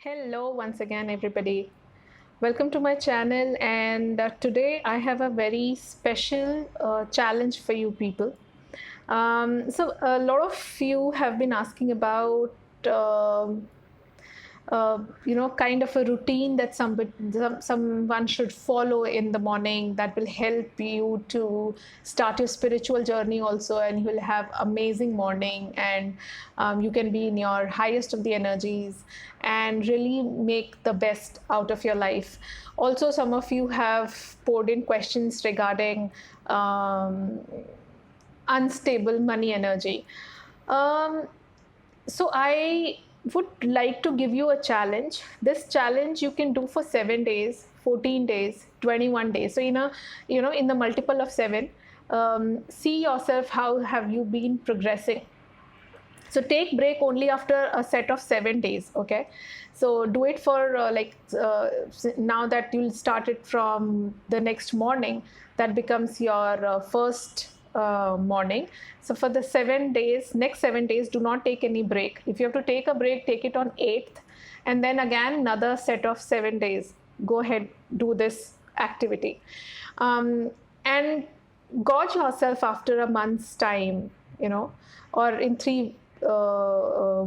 Hello, once again, everybody. Welcome to my channel, and today I have a very special challenge for you people. So, a lot of you have been asking about um kind of a routine that someone should follow in the morning that will help you to start your spiritual journey also, and you will have amazing morning, and you can be in your highest of the energies and really make the best out of your life. Also, some of you have poured in questions regarding unstable money energy. um, so I would like to give you a challenge. This challenge you can do for 7 days, 14 days, 21 days. So in the multiple of 7, see yourself how have you been progressing. So take break only after a set of 7 days, okay? So do it for now that you'll start it from the next morning, that becomes your first morning. So for the 7 days, next 7 days, do not take any break. If you have to take a break, take it on 8th, and then again another set of 7 days. Go ahead, do this activity. And gauge yourself after a month's time, or in 3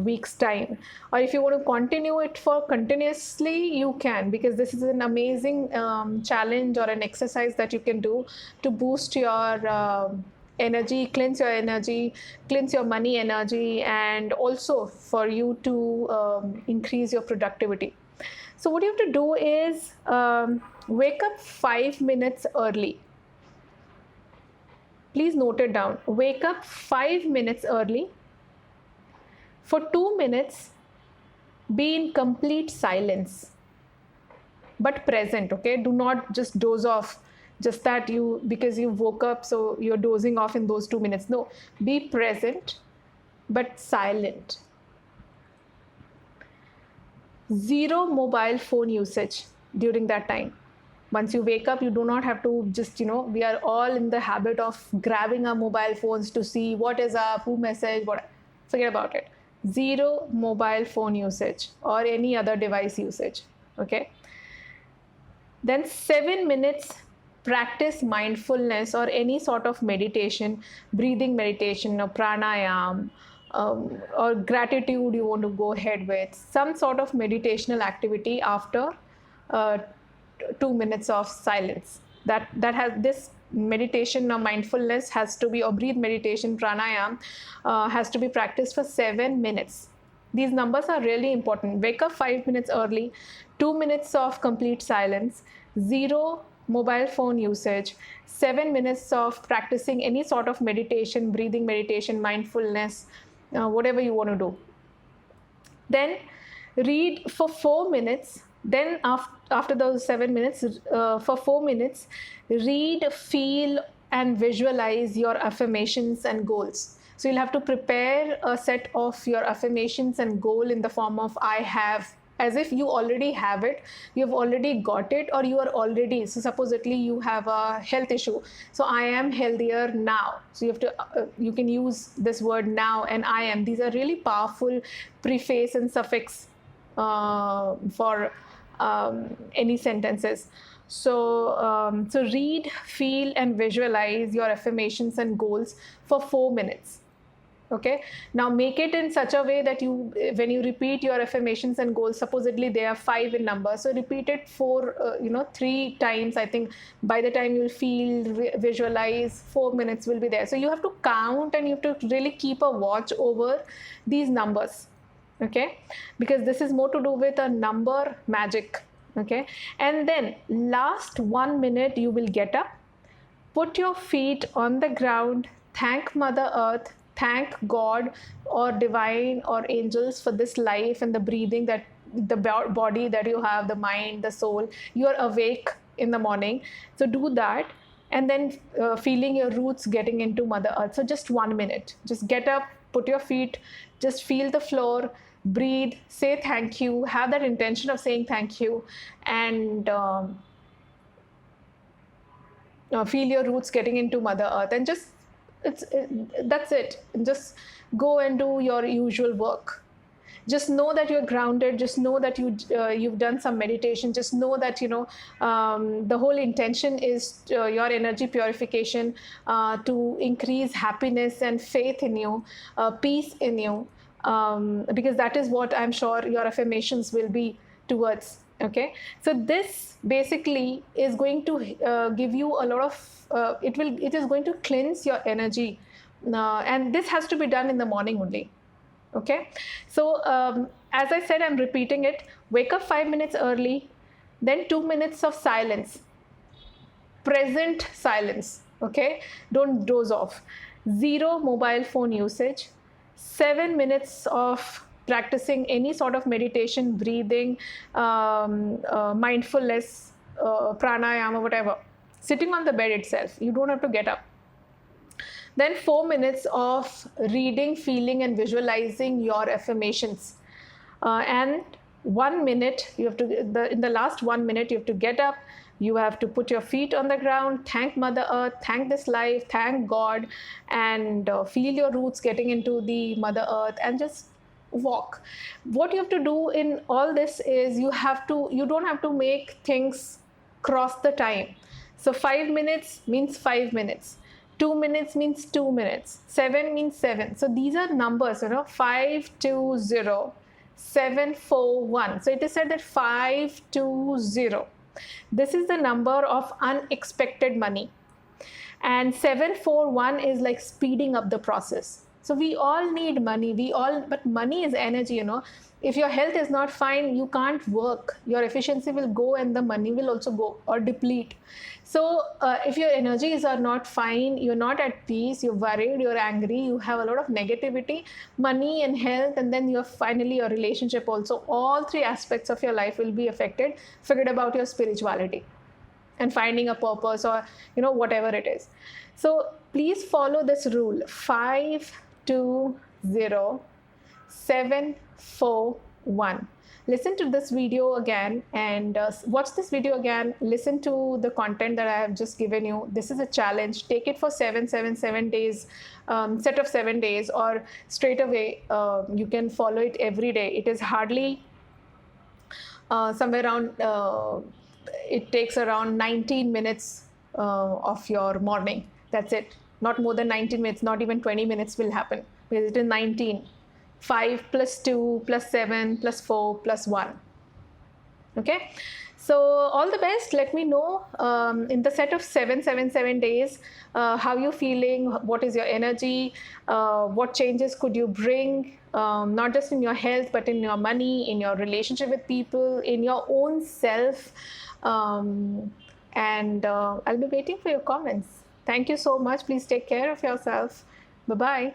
weeks time, or if you want to continue it for continuously, you can, because this is an amazing challenge or an exercise that you can do to boost your energy, cleanse your money energy, and also for you to increase your productivity. So what you have to do is wake up 5 minutes early. Please note it down. Wake up 5 minutes early. For 2 minutes, be in complete silence, but present, okay? Do not just doze off, just that because you woke up, so you're dozing off in those 2 minutes. No, be present, but silent. Zero mobile phone usage during that time. Once you wake up, you do not have to just, we are all in the habit of grabbing our mobile phones to see what is up, who message, what. Forget about it. Zero mobile phone usage or any other device usage, okay? Then 7 minutes practice mindfulness or any sort of meditation, breathing meditation or pranayam, or gratitude you want to go ahead with, some sort of meditational activity after uh, 2 minutes of silence. That has this meditation or mindfulness has to be, or breathe meditation, pranayam, has to be practiced for 7 minutes. These numbers are really important. Wake up 5 minutes early, 2 minutes of complete silence, zero mobile phone usage, 7 minutes of practicing any sort of meditation, breathing meditation, mindfulness, whatever you want to do. Then read for 4 minutes. Then after those 7 minutes, for 4 minutes, read, feel, and visualize your affirmations and goals. So you'll have to prepare a set of your affirmations and goal in the form of I have, as if you already have it, you've already got it, or you are already. So supposedly you have a health issue, so I am healthier now. So you can use this word now and I am. These are really powerful preface and suffix for any sentences. So read, feel, and visualize your affirmations and goals for 4 minutes. Okay, now make it in such a way that when you repeat your affirmations and goals, supposedly they are 5 in number, so repeat it 3 times. I think by the time you'll feel, visualize, 4 minutes will be there. So you have to count and you have to really keep a watch over these numbers, okay, because this is more to do with a number magic, okay. And then last 1 minute, you will get up, put your feet on the ground, thank Mother Earth, thank God or divine or angels for this life and the breathing, that the body that you have, the mind, the soul. You are awake in the morning, so do that. And then feeling your roots getting into Mother Earth. So just 1 minute, just get up, put your feet, just feel the floor, breathe, say thank you, have that intention of saying thank you, and feel your roots getting into Mother Earth, and that's it. Just go and do your usual work. Just know that you're grounded. Just know that you've done some meditation. Just know that the whole intention is your energy purification, to increase happiness and faith in you, peace in you, because that is what I'm sure your affirmations will be towards. Okay, so this basically is going to give you a lot of it is going to cleanse your energy, and this has to be done in the morning only. Okay, so as I said, I'm repeating it. Wake up 5 minutes early, then 2 minutes of silence, present silence. Okay, don't doze off. Zero mobile phone usage, 7 minutes of practicing any sort of meditation, breathing, mindfulness, pranayama, whatever, sitting on the bed itself. You don't have to get up. Then 4 minutes of reading, feeling, and visualizing your affirmations. And 1 minute, you have to, in the last 1 minute, you have to get up. You have to put your feet on the ground, thank Mother Earth, thank this life, thank God, and feel your roots getting into the Mother Earth, and just walk. What you have to do in all this is you don't have to make things cross the time. So 5 minutes means 5 minutes. 2 minutes means 2 minutes. 7 means 7. So these are numbers, 520, 741. So it is said that 520. This is the number of unexpected money. And 741 is like speeding up the process. So we all need money. But money is energy, If your health is not fine, you can't work. Your efficiency will go and the money will also go or deplete. So if your energies are not fine, you're not at peace, you're worried, you're angry, you have a lot of negativity, money and health, and then finally your relationship also, all three aspects of your life will be affected. Forget about your spirituality and finding a purpose, or whatever it is. So please follow this rule: 520, 741. Listen to this video again and watch this video again. Listen to the content that I have just given you. This is a challenge. Take it for 7 days, set of 7 days, or straight away you can follow it every day. It is hardly somewhere around, it takes around 19 minutes of your morning. That's it. Not more than 19 minutes, not even 20 minutes will happen, because it is 19. 5 plus 2 plus 7 plus 4 plus 1. Okay, so all the best. Let me know in the set of 7 days how you're feeling, what is your energy, what changes could you bring, not just in your health but in your money, in your relationship with people, in your own self, and I'll be waiting for your comments. Thank you so much. Please take care of yourself. Bye-bye.